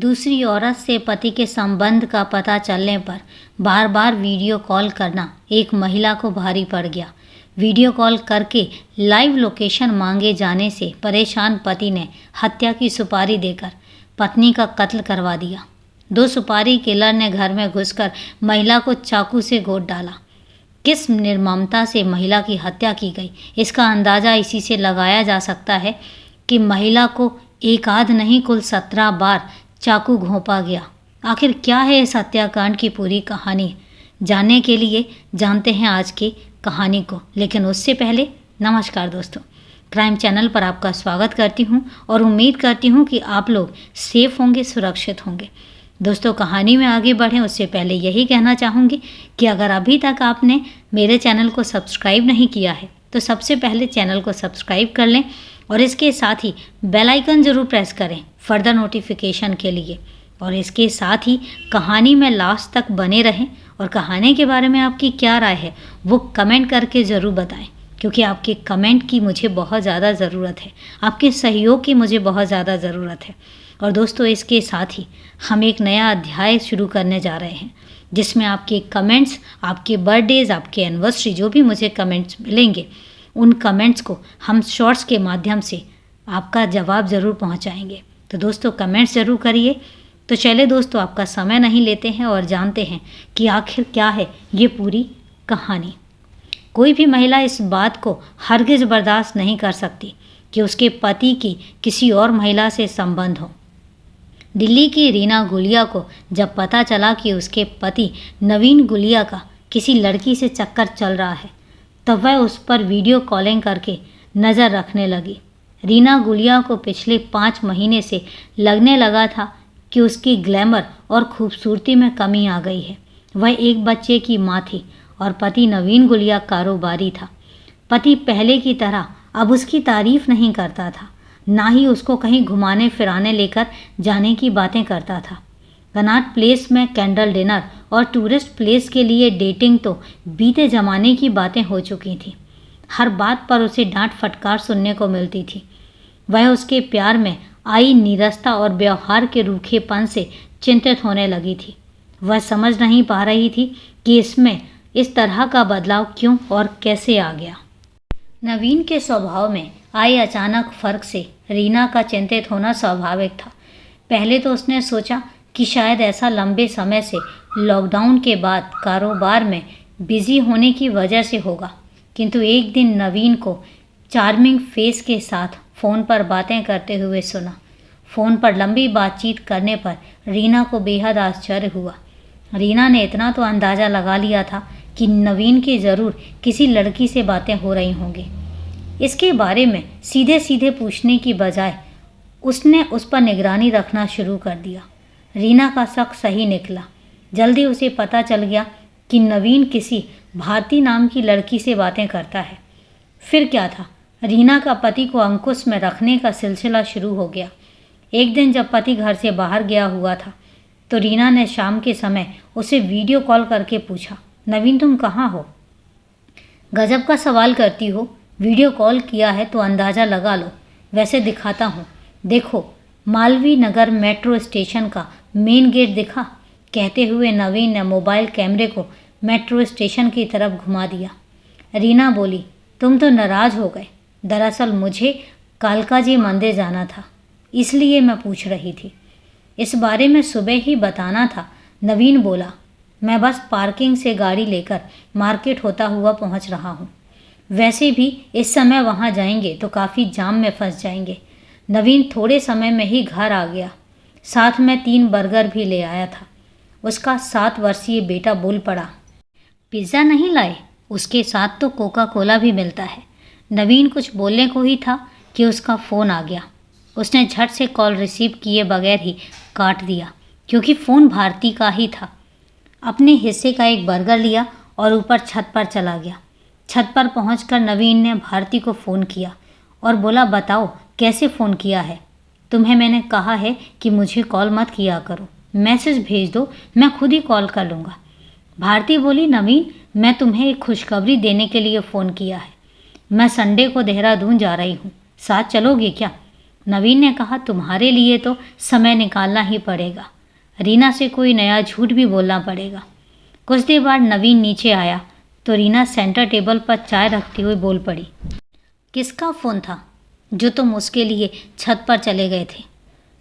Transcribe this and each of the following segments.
दूसरी औरत से पति के संबंध का पता चलने पर बार बार वीडियो कॉल करना एक महिला को भारी पड़ गया। वीडियो कॉल करके लाइव लोकेशन मांगे जाने से परेशान पति ने हत्या की सुपारी देकर पत्नी का कत्ल करवा दिया। 2 सुपारी किलर ने घर में घुसकर महिला को चाकू से गोद डाला। किस निर्ममता से महिला की हत्या की गई, इसका अंदाज़ा इसी से लगाया जा सकता है कि महिला को एक आध नहीं कुल 17 बार चाकू घोंपा गया। आखिर क्या है इस हत्याकांड की पूरी कहानी, जानने के लिए जानते हैं आज की कहानी को। लेकिन उससे पहले नमस्कार दोस्तों, क्राइम चैनल पर आपका स्वागत करती हूं और उम्मीद करती हूं कि आप लोग सेफ होंगे, सुरक्षित होंगे। दोस्तों, कहानी में आगे बढ़ें उससे पहले यही कहना चाहूँगी कि अगर अभी तक आपने मेरे चैनल को सब्सक्राइब नहीं किया है तो सबसे पहले चैनल को सब्सक्राइब कर लें और इसके साथ ही बेल आइकन ज़रूर प्रेस करें फर्दर नोटिफिकेशन के लिए। और इसके साथ ही कहानी में लास्ट तक बने रहें और कहानी के बारे में आपकी क्या राय है वो कमेंट करके ज़रूर बताएं, क्योंकि आपके कमेंट की मुझे बहुत ज़्यादा ज़रूरत है, आपके सहयोग की मुझे बहुत ज़्यादा ज़रूरत है। और दोस्तों, इसके साथ ही हम एक नया अध्याय शुरू करने जा रहे हैं जिसमें आपके कमेंट्स, आपके बर्थडेज़, आपके एनिवर्सरी, जो भी मुझे कमेंट्स मिलेंगे उन कमेंट्स को हम शॉर्ट्स के माध्यम से आपका जवाब ज़रूर पहुंचाएंगे। तो दोस्तों, कमेंट्स ज़रूर करिए। तो चलिए दोस्तों, आपका समय नहीं लेते हैं और जानते हैं कि आखिर क्या है ये पूरी कहानी। कोई भी महिला इस बात को हरगिज़ बर्दाश्त नहीं कर सकती कि उसके पति की किसी और महिला से संबंध हो। दिल्ली की रीना गुलिया को जब पता चला कि उसके पति नवीन गुलिया का किसी लड़की से चक्कर चल रहा है तब वह उस पर वीडियो कॉलिंग करके नज़र रखने लगी। रीना गुलिया को पिछले 5 महीने से लगने लगा था कि उसकी ग्लैमर और खूबसूरती में कमी आ गई है। वह एक बच्चे की माँ थी और पति नवीन गुलिया कारोबारी था। पति पहले की तरह अब उसकी तारीफ नहीं करता था, ना ही उसको कहीं घुमाने फिराने लेकर जाने की बातें करता था। कनॉट प्लेस में कैंडल डिनर और टूरिस्ट प्लेस के लिए डेटिंग तो बीते ज़माने की बातें हो चुकी थी। हर बात पर उसे डांट फटकार सुनने को मिलती थी। वह उसके प्यार में आई नीरसता और व्यवहार के रूखेपन से चिंतित होने लगी थी। वह समझ नहीं पा रही थी कि इसमें इस तरह का बदलाव क्यों और कैसे आ गया। नवीन के स्वभाव में आए अचानक फ़र्क से रीना का चिंतित होना स्वाभाविक था। पहले तो उसने सोचा कि शायद ऐसा लंबे समय से लॉकडाउन के बाद कारोबार में बिजी होने की वजह से होगा, किंतु एक दिन नवीन को चार्मिंग फेस के साथ फ़ोन पर बातें करते हुए सुना। फ़ोन पर लंबी बातचीत करने पर रीना को बेहद आश्चर्य हुआ। रीना ने इतना तो अंदाज़ा लगा लिया था कि नवीन की ज़रूर किसी लड़की से बातें हो रही होंगी। इसके बारे में सीधे सीधे पूछने की बजाय उसने उस पर निगरानी रखना शुरू कर दिया। रीना का शक सही निकला। जल्दी उसे पता चल गया कि नवीन किसी भारती नाम की लड़की से बातें करता है। फिर क्या था, रीना का पति को अंकुश में रखने का सिलसिला शुरू हो गया। एक दिन जब पति घर से बाहर गया हुआ था तो रीना ने शाम के समय उसे वीडियो कॉल करके पूछा, नवीन तुम कहाँ हो? गजब का सवाल करती हो, वीडियो कॉल किया है तो अंदाज़ा लगा लो, वैसे दिखाता हूँ, देखो मालवीय नगर मेट्रो स्टेशन का मेन गेट दिखा? कहते हुए नवीन ने मोबाइल कैमरे को मेट्रो स्टेशन की तरफ घुमा दिया। रीना बोली, तुम तो नाराज़ हो गए। दरअसल मुझे कालकाजी मंदिर जाना था, इसलिए मैं पूछ रही थी। इस बारे में सुबह ही बताना था। नवीन बोला, मैं बस पार्किंग से गाड़ी लेकर मार्केट होता हुआ पहुंच रहा हूं। वैसे भी इस समय वहां जाएंगे तो काफ़ी जाम में फंस जाएंगे। नवीन थोड़े समय में ही घर आ गया। साथ में 3 बर्गर भी ले आया था। उसका 7 वर्षीय बेटा बोल पड़ा, पिज़्ज़ा नहीं लाए? उसके साथ तो कोका कोला भी मिलता है। नवीन कुछ बोलने को ही था कि उसका फ़ोन आ गया। उसने झट से कॉल रिसीव किए बगैर ही काट दिया, क्योंकि फ़ोन भारती का ही था। अपने हिस्से का एक बर्गर लिया और ऊपर छत पर चला गया। छत पर पहुंचकर नवीन ने भारती को फ़ोन किया और बोला, बताओ कैसे फ़ोन किया है? तुम्हें मैंने कहा है कि मुझे कॉल मत किया करो, मैसेज भेज दो, मैं खुद ही कॉल कर लूँगा। भारती बोली, नवीन मैं तुम्हें एक खुशखबरी देने के लिए फ़ोन किया है। मैं संडे को देहरादून जा रही हूँ, साथ चलोगे क्या? नवीन ने कहा, तुम्हारे लिए तो समय निकालना ही पड़ेगा। रीना से कोई नया झूठ भी बोलना पड़ेगा। कुछ देर बाद नवीन नीचे आया तो रीना सेंटर टेबल पर चाय रखती हुई बोल पड़ी, किसका फ़ोन था जो तुम उसके लिए छत पर चले गए थे?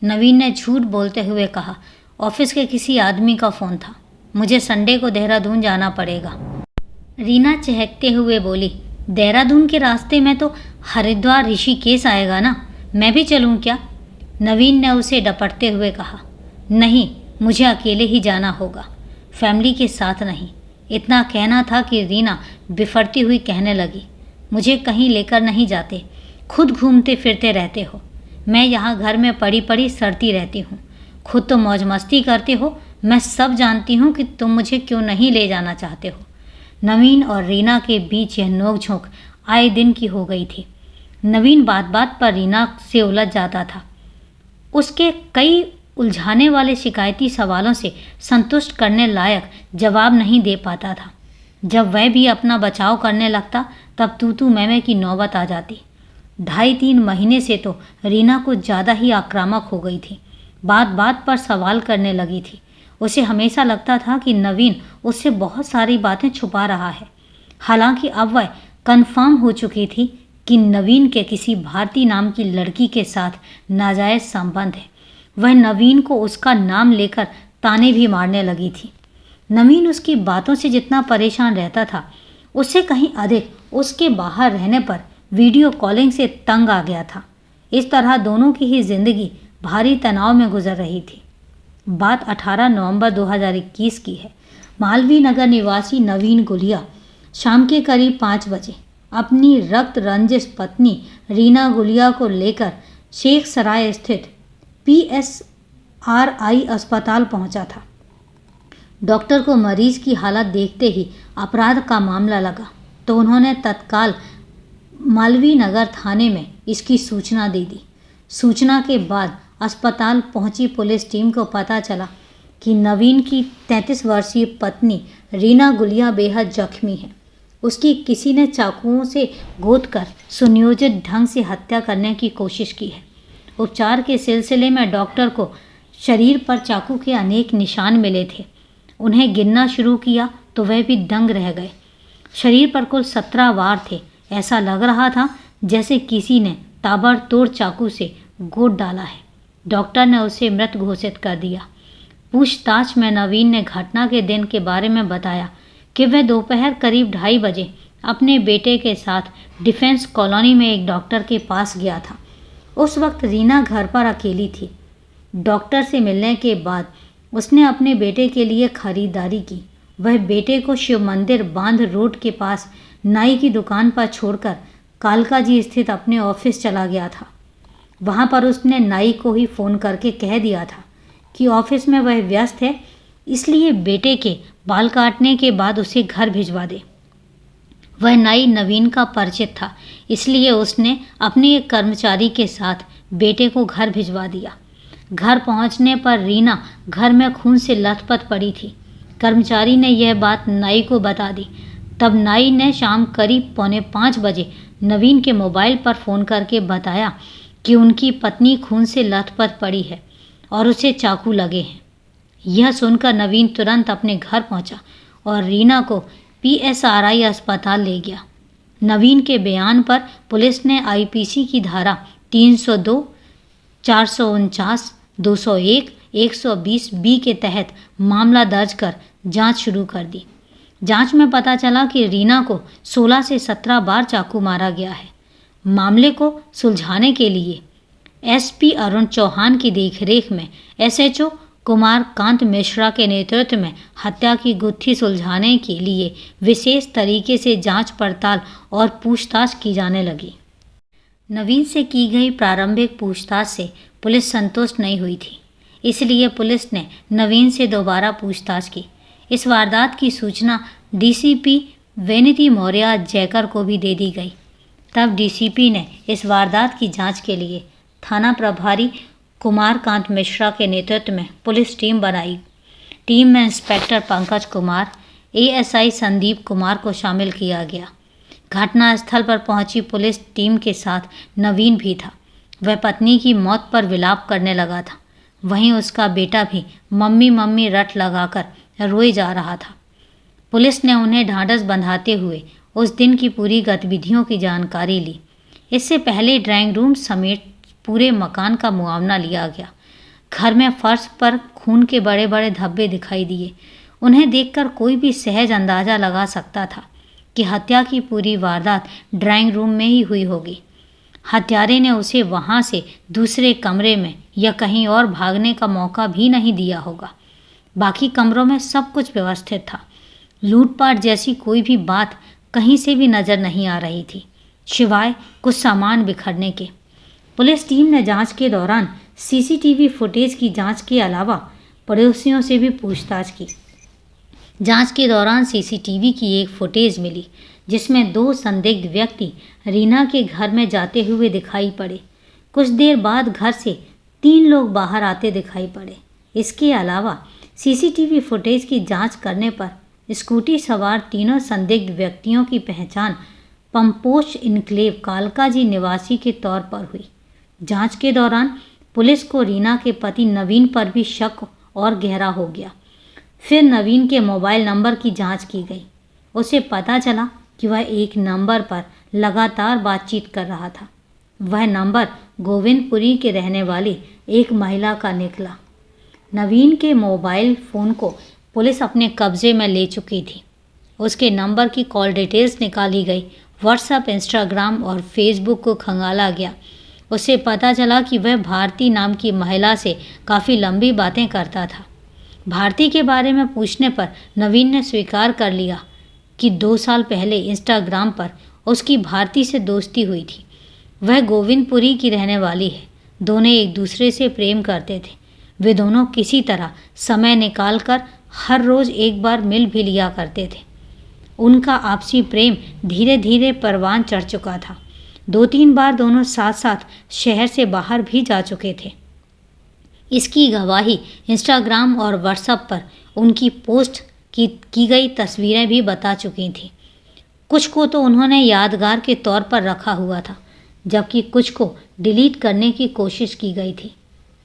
नवीन ने झूठ बोलते हुए कहा, ऑफिस के किसी आदमी का फ़ोन था, मुझे संडे को देहरादून जाना पड़ेगा। रीना चहकते हुए बोली, देहरादून के रास्ते में तो हरिद्वार ऋषिकेश आएगा ना, मैं भी चलूँ क्या? नवीन ने उसे डपटते हुए कहा, नहीं, मुझे अकेले ही जाना होगा, फैमिली के साथ नहीं। इतना कहना था कि रीना बिफरती हुई कहने लगी, मुझे कहीं लेकर नहीं जाते, खुद घूमते फिरते रहते हो। मैं यहाँ घर में पड़ी पड़ी सड़ती रहती हूँ, खुद तो मौज मस्ती करते हो, मैं सब जानती हूँ कि तुम मुझे क्यों नहीं ले जाना चाहते हो। नवीन और रीना के बीच यह नोक-झोंक आए दिन की हो गई थी। नवीन बात बात पर रीना से उलझ जाता था। उसके कई उलझाने वाले शिकायती सवालों से संतुष्ट करने लायक जवाब नहीं दे पाता था। जब वह भी अपना बचाव करने लगता तब तू मैं की नौबत आ जाती। 2.5-3 महीने से तो रीना कुछ ज़्यादा ही आक्रामक हो गई थी, बात बात पर सवाल करने लगी थी। उसे हमेशा लगता था कि नवीन उससे बहुत सारी बातें छुपा रहा है। हालांकि अब वह कन्फर्म हो चुकी थी कि नवीन के किसी भारती नाम की लड़की के साथ नाजायज़ संबंध है। वह नवीन को उसका नाम लेकर ताने भी मारने लगी थी। नवीन उसकी बातों से जितना परेशान रहता था, उससे कहीं अधिक उसके बाहर रहने पर वीडियो कॉलिंग से तंग आ गया था। इस तरह दोनों की ही जिंदगी भारी तनाव में गुजर रही थी। बात 18 नवंबर 2021 की है। मालवीय नगर निवासी नवीन गुलिया शाम के करीब 5 बजे अपनी रक्त रंजित पत्नी रीना गुलिया को लेकर शेख सराय स्थित PSRI अस्पताल पहुंचा था। डॉक्टर को मरीज की हालत देखते ही अपराध का मामला लगा तो उन्होंने तत्काल मालवीय नगर थाने में इसकी सूचना दे दी। सूचना के बाद अस्पताल पहुंची पुलिस टीम को पता चला कि नवीन की 33 वर्षीय पत्नी रीना गुलिया बेहद जख्मी है। उसकी किसी ने चाकुओं से गोदकर सुनियोजित ढंग से हत्या करने की कोशिश की है। उपचार के सिलसिले में डॉक्टर को शरीर पर चाकू के अनेक निशान मिले थे। उन्हें गिनना शुरू किया तो वह भी दंग रह गए। शरीर पर कुल 17 वार थे। ऐसा लग रहा था जैसे किसी ने ताबड़तोड़ चाकू से गोद डाला है। डॉक्टर ने उसे मृत घोषित कर दिया। पूछताछ में नवीन ने घटना के दिन के बारे में बताया कि वह दोपहर करीब 2:30 बजे अपने बेटे के साथ डिफेंस कॉलोनी में एक डॉक्टर के पास गया था। उस वक्त रीना घर पर अकेली थी। डॉक्टर से मिलने के बाद उसने अपने बेटे के लिए खरीदारी की। वह बेटे को शिव मंदिर बांध रोड के पास नाई की दुकान पर छोड़कर कालका जी स्थित अपने ऑफिस चला गया था। वहाँ पर उसने नाई को ही फ़ोन करके कह दिया था कि ऑफिस में वह व्यस्त है, इसलिए बेटे के बाल काटने के बाद उसे घर भिजवा दे। वह नाई नवीन का परिचित था, इसलिए उसने अपने एक कर्मचारी के साथ बेटे को घर भिजवा दिया। घर पहुंचने पर रीना घर में खून से लथपथ पड़ी थी। कर्मचारी ने यह बात नाई को बता दी। तब नाई ने शाम करीब 4:45 बजे नवीन के मोबाइल पर फ़ोन करके बताया कि उनकी पत्नी खून से लथपथ पड़ी है और उसे चाकू लगे हैं। यह सुनकर नवीन तुरंत अपने घर पहुंचा और रीना को PSRI अस्पताल ले गया। नवीन के बयान पर पुलिस ने IPC की धारा 302, 449, 201, 120B के तहत मामला दर्ज कर जांच शुरू कर दी। जांच में पता चला कि रीना को 16 से 17 बार चाकू मारा गया है। मामले को सुलझाने के लिए SP अरुण चौहान की देखरेख में SHO कुमार कांत मिश्रा के नेतृत्व में हत्या की गुत्थी सुलझाने के लिए विशेष तरीके से जांच पड़ताल और पूछताछ की जाने लगी। नवीन से की गई प्रारंभिक पूछताछ से पुलिस संतुष्ट नहीं हुई थी, इसलिए पुलिस ने नवीन से दोबारा पूछताछ की। इस वारदात की सूचना DCP वेनिती मौर्य जयकर को भी दे दी गई। तब DCP ने इस वारदात की जांच के लिए थाना प्रभारी कुमार कांत मिश्रा के नेतृत्व में पुलिस टीम बनाई। टीम में इंस्पेक्टर पंकज कुमार, ASI संदीप कुमार को शामिल किया गया। घटनास्थल पर पहुंची पुलिस टीम के साथ नवीन भी था। वह पत्नी की मौत पर विलाप करने लगा था। वहीं उसका बेटा भी मम्मी मम्मी रट लगाकर रोए जा रहा था। पुलिस ने उन्हें ढांढस बंधाते हुए उस दिन की पूरी गतिविधियों की जानकारी ली। इससे पहले ड्राइंग रूम समेत पूरे मकान का मुआवना लिया गया। घर में फर्श पर खून के बड़े बड़े धब्बे दिखाई दिए। उन्हें देखकर कोई भी सहज अंदाजा लगा सकता था कि हत्या की पूरी वारदात ड्राइंग रूम में ही हुई होगी। हत्यारे ने उसे वहां से दूसरे कमरे में या कहीं और भागने का मौका भी नहीं दिया होगा। बाकी कमरों में सब कुछ व्यवस्थित था। लूटपाट जैसी कोई भी बात कहीं से भी नजर नहीं आ रही थी, सिवाय कुछ सामान बिखरने के। पुलिस टीम ने जांच के दौरान सीसीटीवी फुटेज की जांच के अलावा पड़ोसियों से भी पूछताछ की। जांच के दौरान सीसीटीवी की एक फुटेज मिली जिसमें 2 संदिग्ध व्यक्ति रीना के घर में जाते हुए दिखाई पड़े। कुछ देर बाद घर से 3 लोग बाहर आते दिखाई पड़े। इसके अलावा सीसीटीवी फुटेज की जांच करने पर स्कूटी सवार तीनों संदिग्ध व्यक्तियों की पहचान पंपोश इनक्लेव कालकाजी निवासी के तौर पर हुई। जांच के दौरान पुलिस को रीना के पति नवीन पर भी शक और गहरा हो गया। फिर नवीन के मोबाइल नंबर की जांच की गई। उसे पता चला कि वह एक नंबर पर लगातार बातचीत कर रहा था। वह नंबर गोविंदपुरी के रहने वाली एक महिला का निकला। नवीन के मोबाइल फ़ोन को पुलिस अपने कब्जे में ले चुकी थी। उसके नंबर की कॉल डिटेल्स निकाली गई। व्हाट्सएप, इंस्टाग्राम और फेसबुक को खंगाला गया। उसे पता चला कि वह भारती नाम की महिला से काफ़ी लंबी बातें करता था। भारती के बारे में पूछने पर नवीन ने स्वीकार कर लिया कि 2 साल पहले इंस्टाग्राम पर उसकी भारती से दोस्ती हुई थी। वह गोविंदपुरी की रहने वाली है। दोनों एक दूसरे से प्रेम करते थे। वे दोनों किसी तरह समय निकालकर हर रोज़ एक बार मिल भी लिया करते थे। उनका आपसी प्रेम धीरे धीरे परवान चढ़ चुका था। 2-3 बार दोनों साथ साथ शहर से बाहर भी जा चुके थे। इसकी गवाही इंस्टाग्राम और व्हाट्सएप पर उनकी पोस्ट की गई तस्वीरें भी बता चुकी थीं। कुछ को तो उन्होंने यादगार के तौर पर रखा हुआ था, जबकि कुछ को डिलीट करने की कोशिश की गई थी।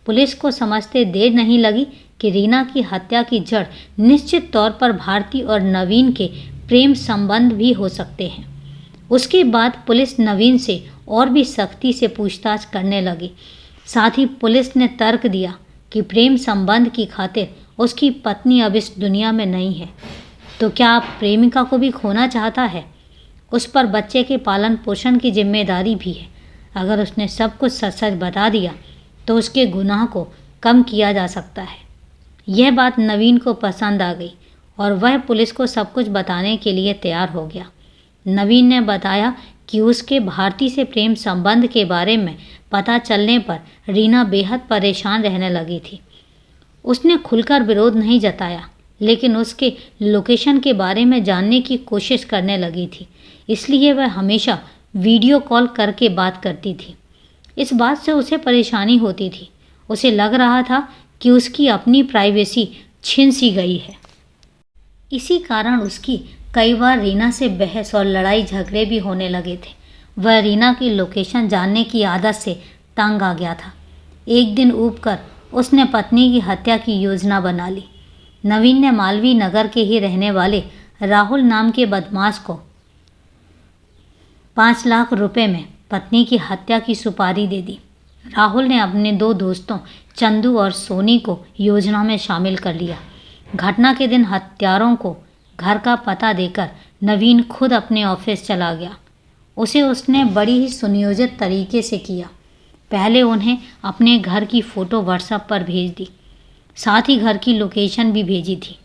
पुलिस को समझते देर नहीं लगी कि रीना की हत्या की जड़ निश्चित तौर पर भारती और नवीन के प्रेम संबंध भी हो सकते हैं। उसके बाद पुलिस नवीन से और भी सख्ती से पूछताछ करने लगी। साथ ही पुलिस ने तर्क दिया कि प्रेम संबंध की खातिर उसकी पत्नी अब इस दुनिया में नहीं है, तो क्या आप प्रेमिका को भी खोना चाहता है? उस पर बच्चे के पालन पोषण की जिम्मेदारी भी है। अगर उसने सब कुछ सच सच बता दिया तो उसके गुनाह को कम किया जा सकता है। यह बात नवीन को पसंद आ गई और वह पुलिस को सब कुछ बताने के लिए तैयार हो गया। नवीन ने बताया कि उसके भारती से प्रेम संबंध के बारे में पता चलने पर रीना बेहद परेशान रहने लगी थी। उसने खुलकर विरोध नहीं जताया, लेकिन उसके लोकेशन के बारे में जानने की कोशिश करने लगी थी। इसलिए वह हमेशा वीडियो कॉल करके बात करती थी। इस बात से उसे परेशानी होती थी। उसे लग रहा था कि उसकी अपनी प्राइवेसी छीन सी गई है। इसी कारण उसकी कई बार रीना से बहस और लड़ाई झगड़े भी होने लगे थे। वह रीना की लोकेशन जानने की आदत से तंग आ गया था। एक दिन ऊबकर उसने पत्नी की हत्या की योजना बना ली। नवीन ने मालवीय नगर के ही रहने वाले राहुल नाम के बदमाश को 5 लाख रुपए में पत्नी की हत्या की सुपारी दे दी। राहुल ने अपने 2 दोस्तों चंदू और सोनी को योजना में शामिल कर लिया। घटना के दिन हत्यारों को घर का पता देकर नवीन खुद अपने ऑफिस चला गया। उसने बड़ी ही सुनियोजित तरीके से किया। पहले उन्हें अपने घर की फ़ोटो व्हाट्सएप पर भेज दी, साथ ही घर की लोकेशन भी भेजी थी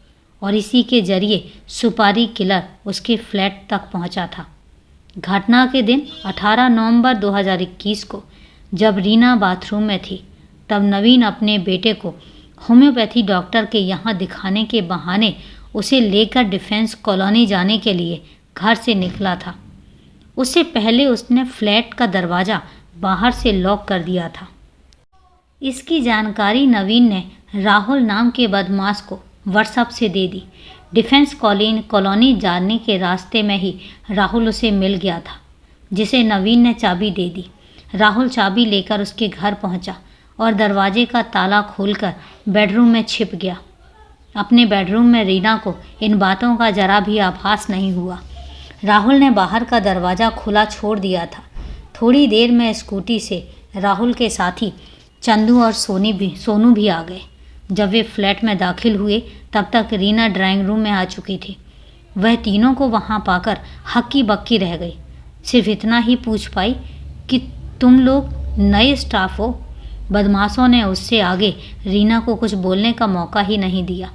और इसी के जरिए सुपारी किलर उसके फ्लैट तक पहुंचा था। घटना के दिन 18 नवंबर 2021 को जब रीना बाथरूम में थी, तब नवीन अपने बेटे को होम्योपैथी डॉक्टर के यहाँ दिखाने के बहाने उसे लेकर डिफेंस कॉलोनी जाने के लिए घर से निकला था। उससे पहले उसने फ्लैट का दरवाज़ा बाहर से लॉक कर दिया था। इसकी जानकारी नवीन ने राहुल नाम के बदमाश को व्हाट्सएप से दे दी। डिफेंस कॉलोनी जाने के रास्ते में ही राहुल उसे मिल गया था, जिसे नवीन ने चाबी दे दी। राहुल चाबी लेकर उसके घर पहुंचा और दरवाजे का ताला खोलकर बेडरूम में छिप गया। अपने बेडरूम में रीना को इन बातों का जरा भी आभास नहीं हुआ। राहुल ने बाहर का दरवाज़ा खुला छोड़ दिया था। थोड़ी देर में स्कूटी से राहुल के साथी चंदू और सोनू भी आ गए। जब वे फ्लैट में दाखिल हुए तब तक रीना ड्राइंग रूम में आ चुकी थी। वह तीनों को वहाँ पाकर हक्की बक्की रह गई। सिर्फ इतना ही पूछ पाई कि तुम लोग नए स्टाफ हो। बदमाशों ने उससे आगे रीना को कुछ बोलने का मौका ही नहीं दिया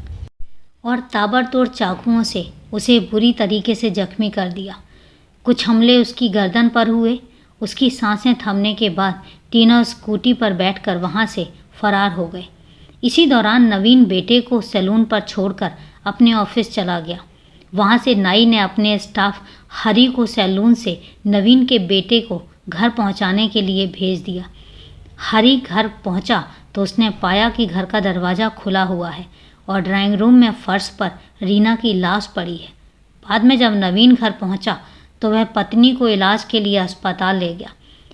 और ताबड़तोड़ चाकुओं से उसे बुरी तरीके से जख्मी कर दिया। कुछ हमले उसकी गर्दन पर हुए। उसकी सांसें थमने के बाद तीनों स्कूटी पर बैठकर वहाँ से फरार हो गए। इसी दौरान नवीन बेटे को सैलून पर छोड़कर अपने ऑफिस चला गया। वहाँ से नाई ने अपने स्टाफ हरी को सैलून से नवीन के बेटे को घर पहुँचाने के लिए भेज दिया। हरी घर पहुँचा तो उसने पाया कि घर का दरवाज़ा खुला हुआ है और ड्राइंग रूम में फर्श पर रीना की लाश पड़ी है। बाद में जब नवीन घर पहुँचा तो वह पत्नी को इलाज के लिए अस्पताल ले गया।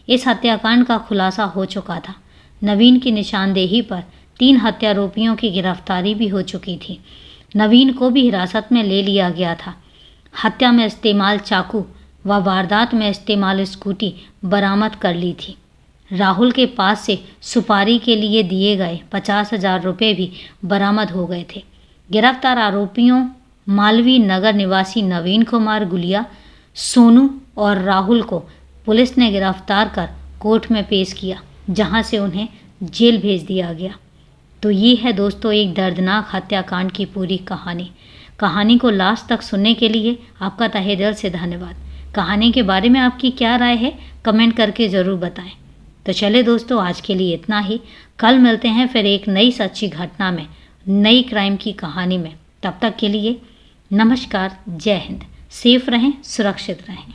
इस हत्याकांड का खुलासा हो चुका था। नवीन की निशानदेही पर 3 हत्यारोपियों की गिरफ्तारी भी हो चुकी थी। नवीन को भी हिरासत में ले लिया गया था। हत्या में इस्तेमाल चाकू व वारदात में इस्तेमाल स्कूटी बरामद कर ली थी। राहुल के पास से सुपारी के लिए दिए गए 50,000 रुपये भी बरामद हो गए थे। गिरफ्तार आरोपियों मालवीय नगर निवासी नवीन कुमार गुलिया, सोनू और राहुल को पुलिस ने गिरफ्तार कर कोर्ट में पेश किया, जहां से उन्हें जेल भेज दिया गया। तो ये है दोस्तों एक दर्दनाक हत्याकांड की पूरी कहानी को लास्ट तक सुनने के लिए आपका तहे दिल से धन्यवाद। कहानी के बारे में आपकी क्या राय है कमेंट करके ज़रूर बताएं। तो चले दोस्तों आज के लिए इतना ही। कल मिलते हैं फिर एक नई सच्ची घटना में, नई क्राइम की कहानी में। तब तक के लिए नमस्कार, जय हिंद। सेफ रहें, सुरक्षित रहें।